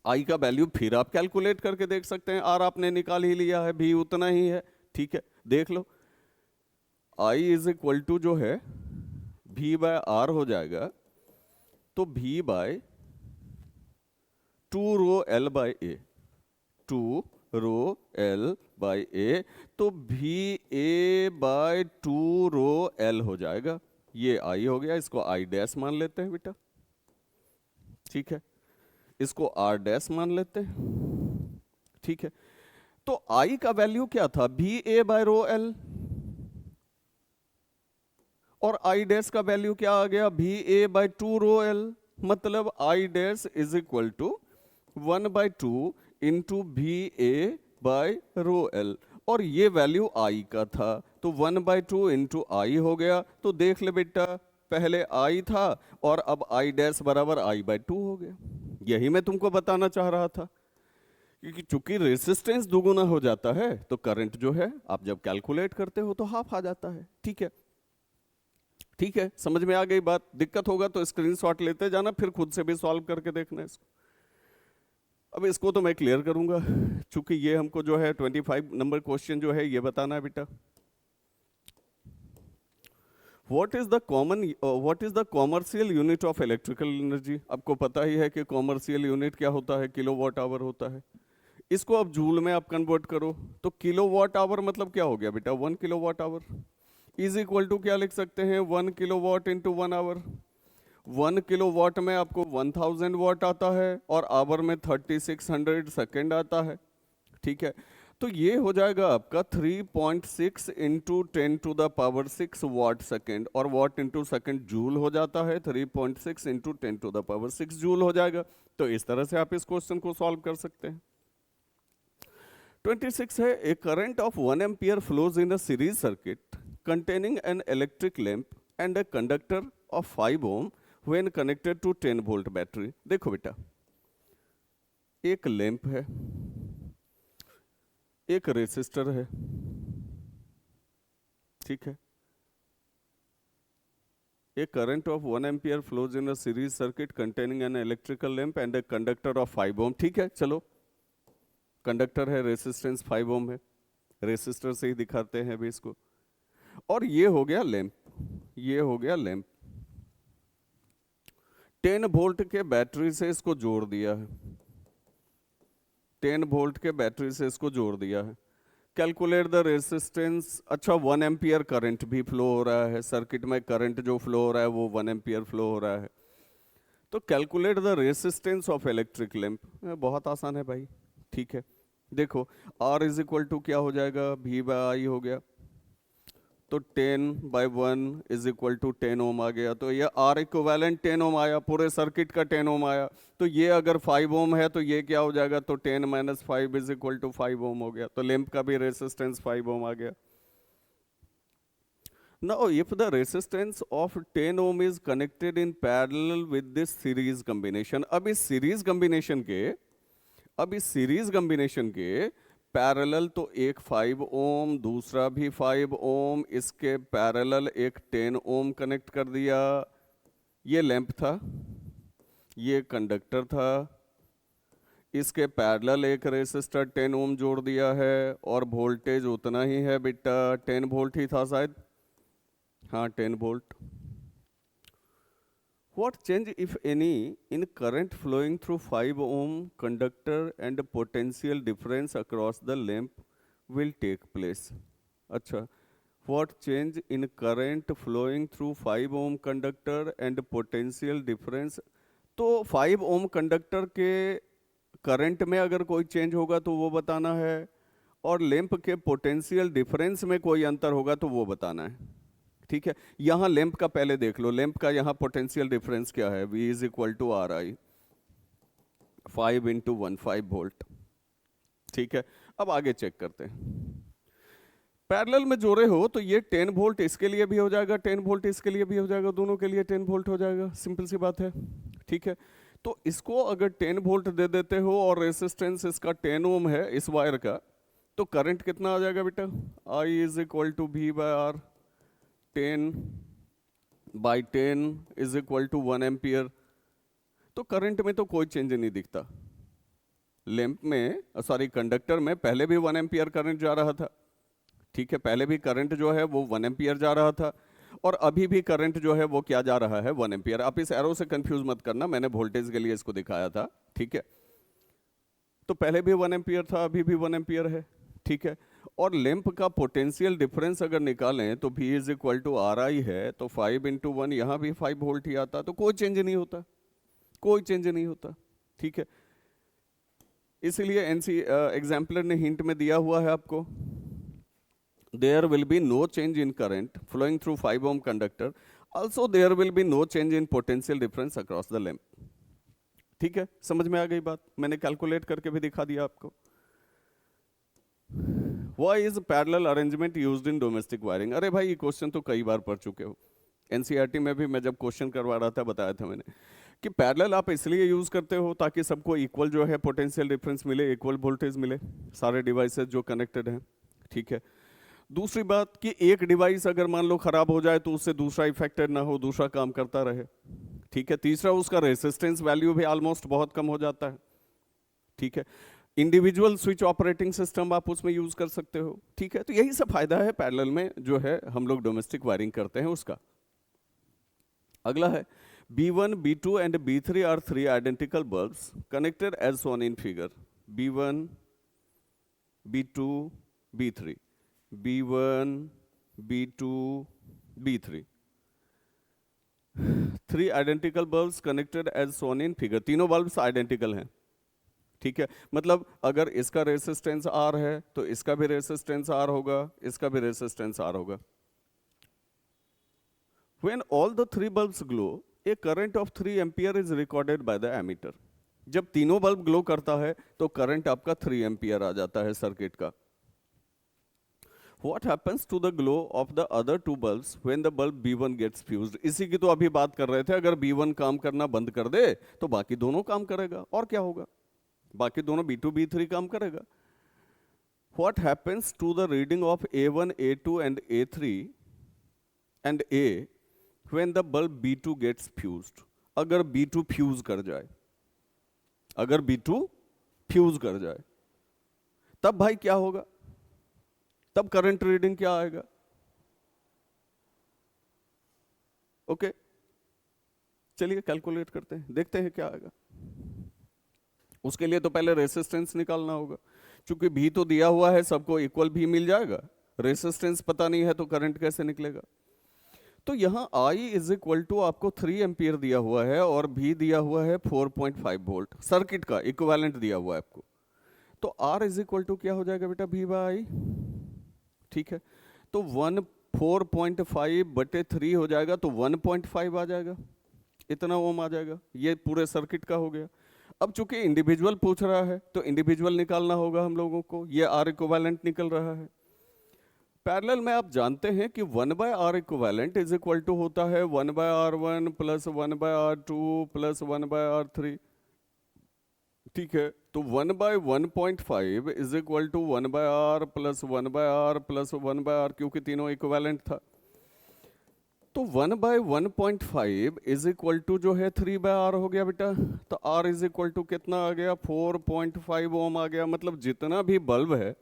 आई का वैल्यू फिर आप कैलकुलेट करके देख सकते हैं, आर आपने निकाल ही लिया है, भी उतना ही है, ठीक है, देख लो। आई इज इक्वल टू जो है भी बाय आर हो जाएगा, तो V by 2 rho L by A, 2 rho L by A, तो V A bye 2 rho L हो जाएगा, ये आई हो गया, इसको आई डैश मान लेते हैं बेटा, ठीक है, इसको आर डैश मान लेते हैं, ठीक है। तो आई का वैल्यू क्या था, भी ए बाय रो एल, और आई डैश का वैल्यू क्या आ गया, भी ए बाय 2 रो एल, मतलब I dash is equal to 1 by 2 into भी ए बाय रो एल, और ये वैल्यू आई का था, तो 1 बाय 2 इंटू आई हो गया। तो देख ले बेटा, पहले आई था और अब आई डैश बराबर आई बाय 2 हो गया, यही मैं तुमको बताना चाह रहा था, क्योंकि चूंकि रेसिस्टेंस दुगुना हो जाता है तो करंट जो है आप जब कैलकुलेट करते हो तो हाफ आ जाता है, ठीक है, ठीक है, समझ में आ गई बात। दिक्कत होगा तो स्क्रीनशॉट लेते जाना, फिर खुद से भी सॉल्व करके देखना इसको। अब इसको तो मैं क्लियर करूंगा, चूंकि ये हमको जो है 25 नंबर क्वेश्चन जो है ये बताना है बेटा। What is the commercial unit of electrical energy? आपको पता ही है कि कॉमर्शियल यूनिट क्या होता है, किलोवाट आवर होता है। इसको अब जूल में आप कन्वर्ट करो, तो किलोवाट आवर मतलब क्या हो गया बेटा, 1 kilowatt hour is equal to क्या लिख सकते हैं, 1 किलोवाट इंटू 1 आवर। 1 किलोवाट में आपको 1000 वाट आता है और आवर में 3600 सेकेंड आता है, ठीक है। तो ये हो जाएगा आपका 3.6 into 10 to the power 6 watt second, और वाट इंटू सेकेंड जूल हो जाता है, 3.6 into 10 to the power 6 joule हो जाएगा। तो इस तरह से आप इस क्वेश्चन को सॉल्व कर सकते हैं। 26 है, a current of 1 ampere flows in a series circuit containing an electric lamp and a conductor of 5 ohm when connected to 10 volt battery। देखो बेटा, एक लैंप है, एक रेसिस्टर है, ठीक है, a current of 1 ampere flows in a series circuit containing an electrical lamp and a conductor of 5 ohm। ठीक है, चलो, कंडक्टर है, रेसिस्टेंस 5 ohm है, रेसिस्टर से ही दिखाते हैं अभी इसको, और ये हो गया लैंप, ये हो गया लैंप। 10 वोल्ट के बैटरी से इसको जोड़ दिया है, 10 वोल्ट के बैटरी से इसको जोड़ दिया है। Calculate the resistance. अच्छा, 1 एम्पियर करंट भी फ्लो हो रहा है सर्किट में, करंट जो फ्लो हो रहा है वो 1 एम्पियर फ्लो हो रहा है। तो calculate the resistance of electric lamp, बहुत आसान है भाई, ठीक है। देखो R इज इक्वल टू क्या हो जाएगा, V बाई आई हो गया, तो 10 बाई 1 इज इक्वल टू 10 ओम आ गया, तो ये R इक्विवेलेंट 10 ओम आया, पूरे सर्किट का 10 ओम आया। तो ये अगर 5 ओम है तो ये क्या हो जाएगा, तो 10 माइनस 5 इज इक्वल टू 5 ओम हो गया, तो लैंप का भी रेसिस्टेंस 5 ओम आ गया। Now if the resistance of 10 ohm is connected in parallel with this series combination, अब इस सीरीज कॉम्बिनेशन के पैरेलल तो एक 5 ओम, दूसरा भी 5 ओम, इसके पैरेलल एक 10 ओम कनेक्ट कर दिया। ये लैंप था, ये कंडक्टर था, इसके पैरेलल एक रेसिस्टर 10 ओम जोड़ दिया है और वोल्टेज उतना ही है बेटा, 10 वोल्ट ही था शायद, हाँ 10 volt. What change, if any, in current flowing through 5 ohm conductor and potential difference across the lamp will take place? अच्छा, what change in current flowing through 5 ohm conductor and potential difference? तो 5 ohm conductor के current में अगर कोई change होगा तो वो बताना है, और लैंप के पोटेंशियल डिफरेंस में कोई अंतर होगा तो वो बताना है। ठीक है, यहां लैंप का पहले देख लो, लैंप का यहां पोटेंशियल डिफरेंस क्या है, V is equal to R I, 5 into 1, 5 volt. ठीक है, अब आगे चेक करते हैं। पैरेलल में जोड़े हो तो ये 10 वोल्ट इसके लिए भी हो जाएगा, 10 वोल्ट इसके लिए भी हो जाएगा, दोनों के लिए 10 वोल्ट हो जाएगा, सिंपल सी बात है। ठीक है, तो इसको अगर 10 वोल्ट दे देते हो और रेसिस्टेंस इसका 10 ओम है इस वायर का, तो करंट कितना आ जाएगा बेटा, I is equal to V by R, 10 by 10 is equal to 1 ampere. तो करंट में तो कोई चेंज नहीं दिखता, लैंप में सॉरी कंडक्टर में पहले भी 1 एम्पियर करंट जा रहा था। ठीक है, पहले भी करंट जो है वो 1 एम्पियर जा रहा था, और अभी भी करंट जो है वो क्या जा रहा है, 1 एम्पियर। आप इस एरो से कंफ्यूज मत करना, मैंने वोल्टेज के लिए इसको दिखाया था। ठीक है, तो पहले भी 1 एम्पियर था, अभी भी 1 एम्पियर है। ठीक है, और लैंप का पोटेंशियल डिफरेंस अगर निकालें तो V is equal to R I है, तो 5 इंटू 1, यहाँ भी 5 वोल्ट ही आता, तो कोई चेंज नहीं होता, कोई चेंज नहीं होता। ठीक है, इसलिए एनसी एग्जाम्पलर ने हिंट में दिया हुआ है आपको, there will be no change in current flowing through 5 ohm conductor, also there will be no change in potential difference across the lamp। ठीक है, समझ में आ गई बात, मैंने कैलकुलेट करके भी दिखा दिया आपको। Why is parallel arrangement used in domestic wiring? अरे भाई ये क्वेश्चन तो कई बार पढ़ चुके हो, एनसीईआरटी में भी मैं जब क्वेश्चन करवा रहा था बताया था मैंने कि पैरेलल आप इसलिए यूज करते हो ताकि सबको इक्वल जो है पोटेंशियल डिफरेंस मिले, इक्वल वोल्टेज मिले, सारे डिवाइसेस जो कनेक्टेड हैं। ठीक है, दूसरी बात कि एक डिवाइस अगर मान लो खराब हो जाए तो उससे दूसरा इफेक्टेड ना हो, दूसरा काम करता रहे। ठीक है, तीसरा उसका रेसिस्टेंस वैल्यू भी ऑलमोस्ट बहुत कम हो जाता है। ठीक है, इंडिविजुअल स्विच ऑपरेटिंग सिस्टम आप उसमें यूज कर सकते हो। ठीक है, तो यही सब फायदा है पैरेलल में जो है हम लोग डोमेस्टिक वायरिंग करते हैं उसका। अगला है B1, B2 and B3 are 3 identical bulbs connected as shown in figure। B1, B2, B3, B1, B2, B3, 3 identical bulbs connected as shown in figure। तीनों बल्ब्स आइडेंटिकल हैं। ठीक है, मतलब अगर इसका रेसिस्टेंस R है तो इसका भी रेसिस्टेंस R होगा, इसका भी रेसिस्टेंस R होगा। When all the 3 bulbs glow, a current of 3 ampere is recorded by the ammeter। जब तीनों बल्ब ग्लो करता है तो करंट आपका 3 एम्पियर आ जाता है सर्किट का। What happens to the glow of the other 2 bulbs when the bulb B1 gets fused? इसी की तो अभी बात कर रहे थे, अगर B1 काम करना बंद कर दे तो बाकी दोनों काम करेगा, और क्या होगा, बाकी दोनों B2, B3 काम करेगा। What happens to the reading of A1, A2 and A3 and A when the bulb B2 gets fused? अगर B2 फ्यूज कर जाए, अगर B2 फ्यूज कर जाए तब भाई क्या होगा, तब करंट रीडिंग क्या आएगा। ओके, चलिए कैलकुलेट करते हैं, देखते हैं क्या आएगा। उसके लिए तो पहले रेसिस्टेंस निकालना होगा, क्योंकि भी तो दिया हुआ है, सबको इक्वल भी मिल जाएगा, रेसिस्टेंस पता नहीं है तो करंट कैसे निकलेगा। तो यहां I इज इक्वल टू आपको 3 एम्पियर दिया हुआ है और भी दिया हुआ है 4.5 वोल्ट, सर्किट का इक्विवेलेंट दिया हुआ है आपको। तो R इज इक्वल टू क्या हो जाएगा बेटा, V बाई I। ठीक है, तो 4.5 बटे 3 हो जाएगा, तो 1.5 आ जाएगा, इतना ओम आ जाएगा, ये पूरे सर्किट का हो गया। अब चूंकि इंडिविजुअल पूछ रहा है तो इंडिविजुअल निकालना होगा हम लोगों को, ये R इक्विवेलेंट निकल रहा है। पैरेलल में आप जानते हैं कि 1 by R equivalent is equal to होता है 1 by R1 plus 1 by R2 plus 1 by R3। ठीक है, तो तो 1/1.5 is equal to 1/r plus 1/r plus 1/r, क्योंकि तीनों इक्विवेलेंट था। तो 1/1.5 इज इक्वल टू जो है 3/r हो गया बेटा। तो r इज इक्वल टू कितना आ गया, 4.5 ओम आ गया। मतलब जितना भी बल्ब है,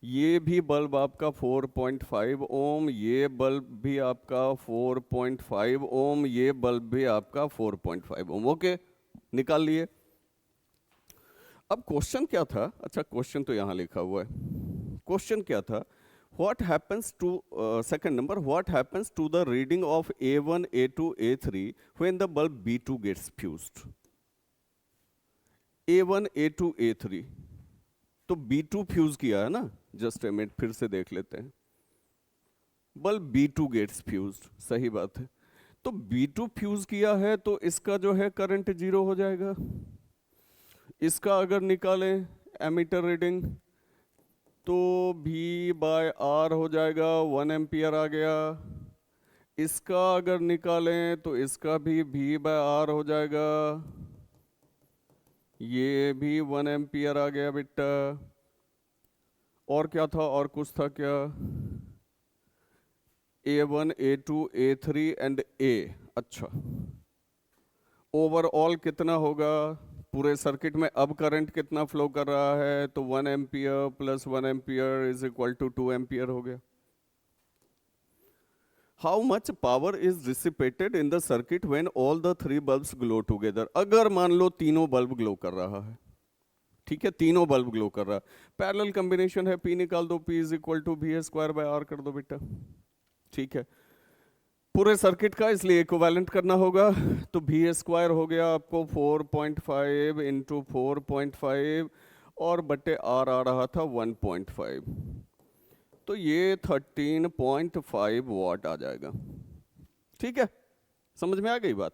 ये भी बल्ब आपका 4.5 ओम, ये बल्ब भी आपका 4.5 ओम, ये बल्ब भी आपका 4.5 ओम। ओके, निकाल लिए। अब क्वेश्चन क्या था? अच्छा, क्वेश्चन तो यहां लिखा हुआ है। क्वेश्चन क्या था? What happens to second number, what happens to the reading of A1, A2, A3 when the bulb B2 gets fused? A1, A2, A3, तो B2 फ्यूज किया है ना, जस्ट ए मिनट फिर से देख लेते हैं। बल्ब B2 गेट्स फ्यूज्ड, सही बात है। तो B2 फ्यूज किया है तो इसका जो है करंट 0 हो जाएगा। इसका अगर निकालें एमीटर रीडिंग तो V/R हो जाएगा, 1 एम्पियर आ गया। इसका अगर निकालें तो इसका भी V/R हो जाएगा, ये भी 1 एम्पियर आ गया बेटा। और क्या था, और कुछ था क्या? A1, A2, A3 and A। अच्छा, ओवरऑल कितना होगा पूरे सर्किट में? अब करंट कितना फ्लो कर रहा है? तो 1 ampere plus 1 ampere is equal to 2 ampere हो गया। How much power is dissipated in the circuit when all the 3 bulbs glow together? अगर मान लो तीनों बल्ब ग्लो कर रहा है, ठीक है, तीनों बल्ब ग्लो कर रहा है, पैरेलल कॉम्बिनेशन है, P निकाल दो, P is equal to V² कर दो बेटा। ठीक है, पूरे सर्किट का इसलिए इक्विवेलेंट करना होगा। तो V² हो गया आपको 4.5 इंटू 4.5 और बटे R आ रहा था 1.5, तो ये 13.5 वॉट आ जाएगा। ठीक है, समझ में आ गई बात?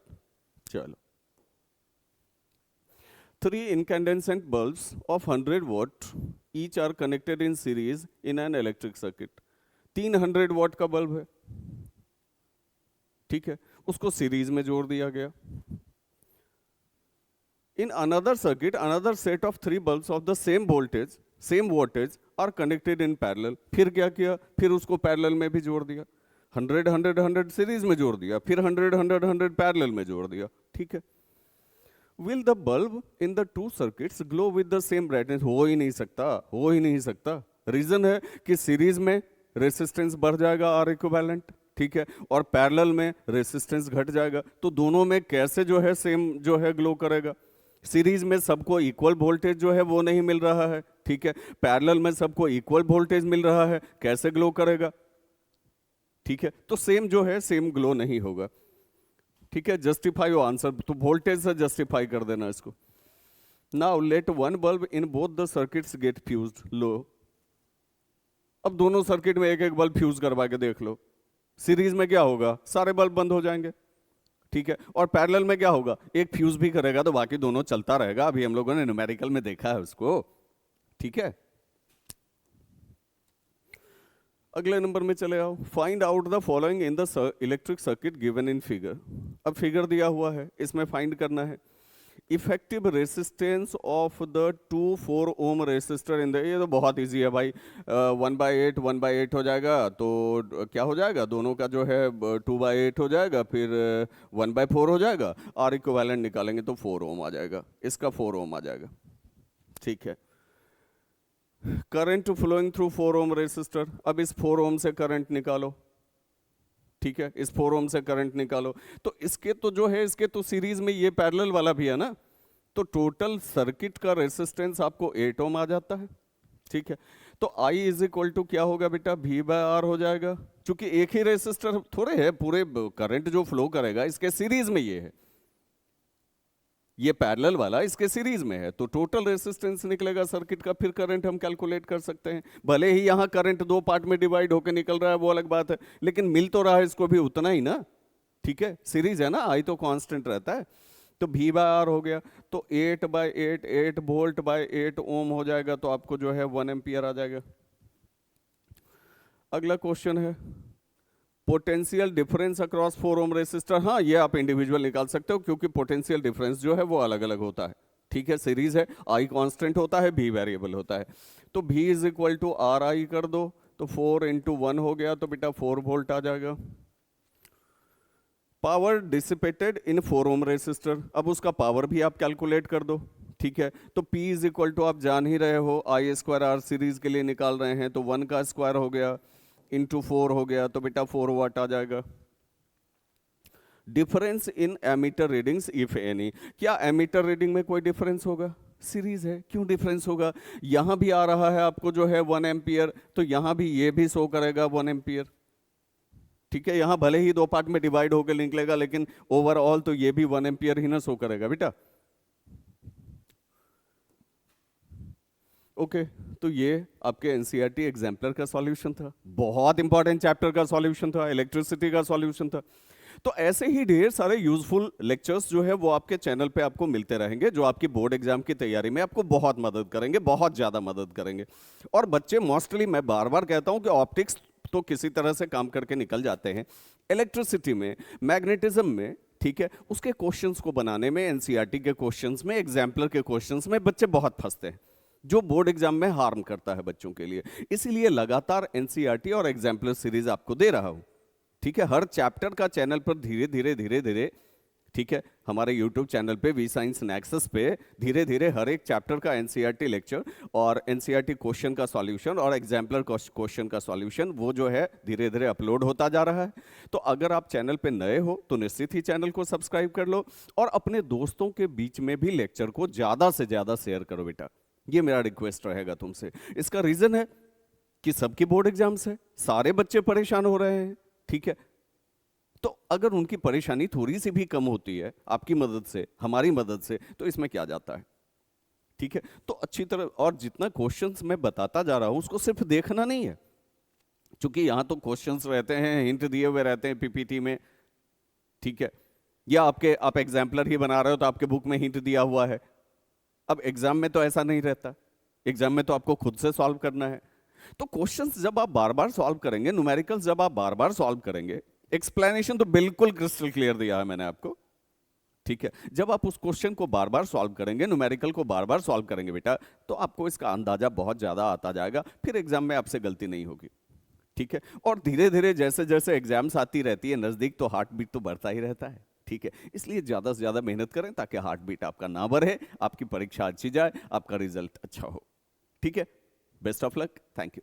चलो, 3 incandescent bulbs of 100 watt each are connected in series in an electric circuit। 300 what का बल्ब है, ठीक है, उसको सीरीज में जोड़ दिया गया। In another circuit another set of 3 bulbs of the same voltage same wattage are connected in parallel। फिर क्या किया? फिर उसको पैरेलल में भी जोड़ दिया। 100 100 100 सीरीज में जोड़ दिया, फिर 100 100 100 पैरेलल में जोड़ दिया। ठीक है, will the bulb in the 2 circuits glow with the same brightness? हो ही नहीं सकता, हो ही नहीं सकता। रीजन है कि सीरीज में रेसिस्टेंस बढ़ जाएगा R इक्विवेलेंट, ठीक है, और पैरेलल में रेसिस्टेंस घट जाएगा। तो दोनों में कैसे जो है सेम जो है ग्लो करेगा? सीरीज में सबको इक्वल वोल्टेज जो है वो नहीं मिल रहा है, ठीक है, पैरेलल में सबको इक्वल वोल्टेज मिल रहा है, कैसे ग्लो करेगा? ठीक है, तो सेम जो है सेम ग्लो नहीं होगा। ठीक है, जस्टिफाई योर आंसर, तो वोल्टेज से जस्टिफाई कर देना इसको। Now let 1 bulb in both the circuits get fused. लो, अब दोनों सर्किट में एक एक बल्ब फ्यूज करवा के देख लो। सीरीज में क्या होगा? सारे बल्ब बंद हो जाएंगे, ठीक है, और पैरेलल में क्या होगा? एक फ्यूज भी करेगा तो बाकी दोनों चलता रहेगा। अभी हम लोगों ने न्यूमेरिकल में देखा है उसको। ठीक है, अगले नंबर में चले आओ। Find out the following in the electric circuit given in figure. अब फिगर दिया हुआ है, इसमें फाइंड करना है effective resistance of the 2 4 ohm resistor in the. ये तो बहुत इजी है भाई, 1/8 1/8 हो जाएगा, तो क्या हो जाएगा? दोनों का जो है 2/8 हो जाएगा, फिर 1/4 हो जाएगा। R इक्विवेलेंट निकालेंगे तो 4 ओम आ जाएगा, इसका 4 ओम आ जाएगा। ठीक है, current flowing through 4 ohm resistor. अब इस 4 ओम से करंट निकालो, ठीक है, इस 4 ओम से करंट निकालो। तो इसके तो जो है, इसके तो सीरीज में ये पैरेलल वाला भी है ना, तो टोटल सर्किट का रेसिस्टेंस आपको 8 ओम आ जाता है। ठीक है, तो I इज इक्वल टू क्या होगा बेटा? V/R हो जाएगा। चूंकि एक ही रेसिस्टर थोड़े है, पूरे करंट जो फ्लो करेगा इसके सीरीज में ये है, ये पैरेलल वाला इसके सीरीज में है, तो टोटल रेसिस्टेंस निकलेगा सर्किट का। फिर करंट हम कैलकुलेट कर सकते हैं। भले ही यहाँ करंट 2 पार्ट में डिवाइड होकर निकल रहा है, वो अलग बात है, लेकिन मिल तो रहा है इसको भी उतना ही ना। ठीक है, सीरीज है ना, I तो कांस्टेंट रहता है। तो V/R हो गया, तो 8/8 8 वोल्ट बाय 8 ओम हो जाएगा, तो आपको जो है 1 एम्पियर आ जाएगा। अगला क्वेश्चन है potential difference across 4 ohm resistor. हाँ, ये आप इंडिविजुअल निकाल सकते हो, क्योंकि पोटेंशियल डिफरेंस जो है वो अलग अलग होता है। ठीक है, सीरीज है, आई कांस्टेंट होता है, भी वेरिएबल होता है। तो भी is equal to R I कर दो, तो 4 इंटू 1 हो गया, तो बेटा 4 वोल्ट आ जाएगा। पावर डिसिपेटेड इन 4 ओम रेसिस्टर, अब उसका पावर भी आप कैलकुलेट कर दो। ठीक है, तो P इज इक्वल टू आप जान ही रहे हो, आई स्क्वायर आर सीरीज के लिए निकाल रहे हैं, तो 1 का स्क्वायर हो गया इंटू 4 हो गया, तो बेटा 4 वाट आ जाएगा। Difference in ammeter readings if any, क्या एमीटर रीडिंग में कोई डिफरेंस होगा? सीरीज है, क्यों डिफरेंस होगा? यहां भी आ रहा है आपको जो है 1 एम्पियर, तो यहां भी ये भी शो करेगा 1 एम्पियर। ठीक है, यहां भले ही 2 पार्ट में डिवाइड होकर निकलेगा, लेकिन ओवरऑल तो ये भी 1 एम्पियर ही ना शो करेगा बेटा। ओके, तो ये आपके एनसीईआरटी एग्जाम्पलर का सॉल्यूशन था, बहुत इंपॉर्टेंट चैप्टर का सॉल्यूशन था, इलेक्ट्रिसिटी का सॉल्यूशन था। तो ऐसे ही ढेर सारे यूजफुल लेक्चर्स जो है वो आपके चैनल पे आपको मिलते रहेंगे, जो आपकी बोर्ड एग्जाम की तैयारी में आपको बहुत मदद करेंगे, बहुत ज़्यादा मदद करेंगे। और बच्चे मोस्टली, मैं बार बार कहता हूं कि ऑप्टिक्स तो किसी तरह से काम करके निकल जाते हैं, इलेक्ट्रिसिटी में, मैग्नेटिज्म में, ठीक है, उसके क्वेश्चंस को बनाने में, एनसीईआरटी के क्वेश्चंस में, एग्जाम्पलर के क्वेश्चंस में बच्चे बहुत फंसते हैं, जो बोर्ड एग्जाम में हार्म करता है बच्चों के लिए। इसीलिए लगातार एनसीईआरटी और एग्जाम्पलर सीरीज आपको दे रहा हूं। ठीक है, हर चैप्टर का चैनल पर धीरे धीरे, ठीक है, हमारे यूट्यूब चैनल पे वी साइंस नेक्सस पे धीरे धीरे हर एक चैप्टर का एनसीईआरटी लेक्चर और एनसीईआरटी क्वेश्चन का सॉल्यूशन और एग्जाम्पलर क्वेश्चन का सॉल्यूशन, वो जो है धीरे धीरे अपलोड होता जा रहा है। तो अगर आप चैनल पे नए हो तो निश्चित ही चैनल को सब्सक्राइब कर लो, और अपने दोस्तों के बीच में भी लेक्चर को ज़्यादा से ज़्यादा शेयर करो बेटा, ये मेरा रिक्वेस्ट रहेगा तुमसे। इसका रीजन है कि सबकी बोर्ड एग्जाम्स है, सारे बच्चे परेशान हो रहे हैं। ठीक है, तो अगर उनकी परेशानी थोड़ी सी भी कम होती है आपकी मदद से, हमारी मदद से, तो इसमें क्या जाता है। ठीक है, तो अच्छी तरह, और जितना क्वेश्चंस मैं बताता जा रहा हूं उसको सिर्फ देखना नहीं है, क्योंकि यहां तो क्वेश्चंस रहते हैं, हिंट दिए हुए रहते हैं पीपीटी में। ठीक है, या आप एग्जाम्पलर ही बना रहे हो तो आपके बुक में हिंट दिया हुआ है। अब एग्जाम में तो ऐसा नहीं रहता, एग्जाम में तो आपको खुद से सॉल्व करना है। तो क्वेश्चंस जब आप बार बार सॉल्व करेंगे, न्यूमेरिकल्स जब आप बार बार सॉल्व करेंगे, एक्सप्लेनेशन तो बिल्कुल क्रिस्टल क्लियर दिया है मैंने आपको। ठीक है, जब आप उस क्वेश्चन को बार बार सॉल्व करेंगे, न्यूमेरिकल को बार बार सॉल्व करेंगे बेटा, तो आपको इसका अंदाजा बहुत ज्यादा आता जाएगा, फिर एग्जाम में आपसे गलती नहीं होगी। ठीक है, और धीरे धीरे जैसे जैसे एग्जाम्स आती रहती है नजदीक, तो हार्ट बीट तो बढ़ता ही रहता है। ठीक है, इसलिए ज्यादा से ज्यादा मेहनत करें ताकि हार्ट बीट आपका ना बढ़े, आपकी परीक्षा अच्छी जाए, आपका रिजल्ट अच्छा हो। ठीक है, best of luck, thank you.